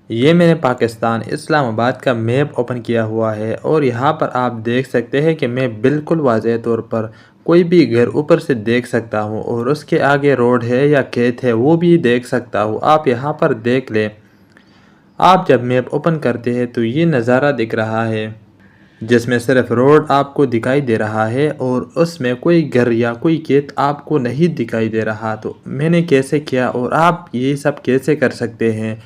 ये मैंने पाकिस्तान इस्लामाबाद का मैप ओपन किया हुआ है और यहाँ पर आप देख सकते हैं कि मैं बिल्कुल वाज़ेह तौर पर कोई भी घर ऊपर से देख सकता हूँ और उसके आगे रोड है या खेत है वो भी देख सकता हूँ। आप यहाँ पर देख लें, आप जब मैप ओपन करते हैं तो ये नज़ारा दिख रहा है जिसमें सिर्फ रोड आपको दिखाई दे रहा है और उसमें कोई घर या कोई खेत आपको नहीं दिखाई दे रहा। तो मैंने कैसे किया और आप ये सब कैसे कर सकते हैं,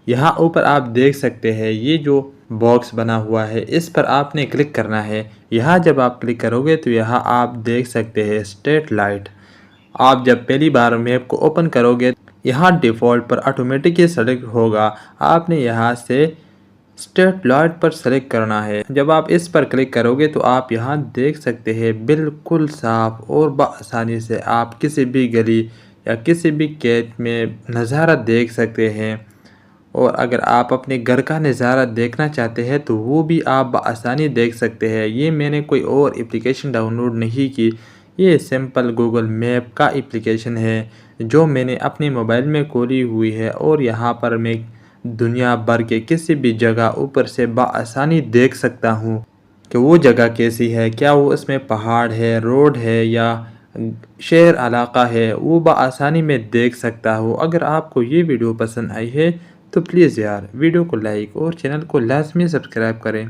यहाँ ऊपर आप देख सकते हैं ये जो बॉक्स बना हुआ है इस पर आपने क्लिक करना है। यहाँ जब आप क्लिक करोगे तो यहाँ आप देख सकते हैं स्ट्रीट लाइट। आप जब पहली बार मैप को ओपन करोगे यहाँ डिफ़ॉल्ट पर ऑटोमेटिक ही सेलेक्ट होगा। आपने यहाँ से स्ट्रीट लाइट पर सेलेक्ट करना है। जब आप इस पर क्लिक करोगे तो आप यहाँ देख सकते हैं बिल्कुल साफ और बआसानी से आप किसी भी गली या किसी भी खेत में नज़ारा देख सकते हैं। और अगर आप अपने घर का नज़ारा देखना चाहते हैं तो वो भी आप बआसानी देख सकते हैं। ये मैंने कोई और एप्लीकेशन डाउनलोड नहीं की, ये सिंपल गूगल मैप का एप्लीकेशन है जो मैंने अपने मोबाइल में खोली हुई है और यहाँ पर मैं दुनिया भर के किसी भी जगह ऊपर से बआसानी देख सकता हूँ कि वो जगह कैसी है, क्या वो उसमें पहाड़ है, रोड है या शहर इलाका है, वो बआसानी मैं देख सकता हूँ। अगर आपको ये वीडियो पसंद आई है तो प्लीज़ यार वीडियो को लाइक और चैनल को लाजमी सब्सक्राइब करें।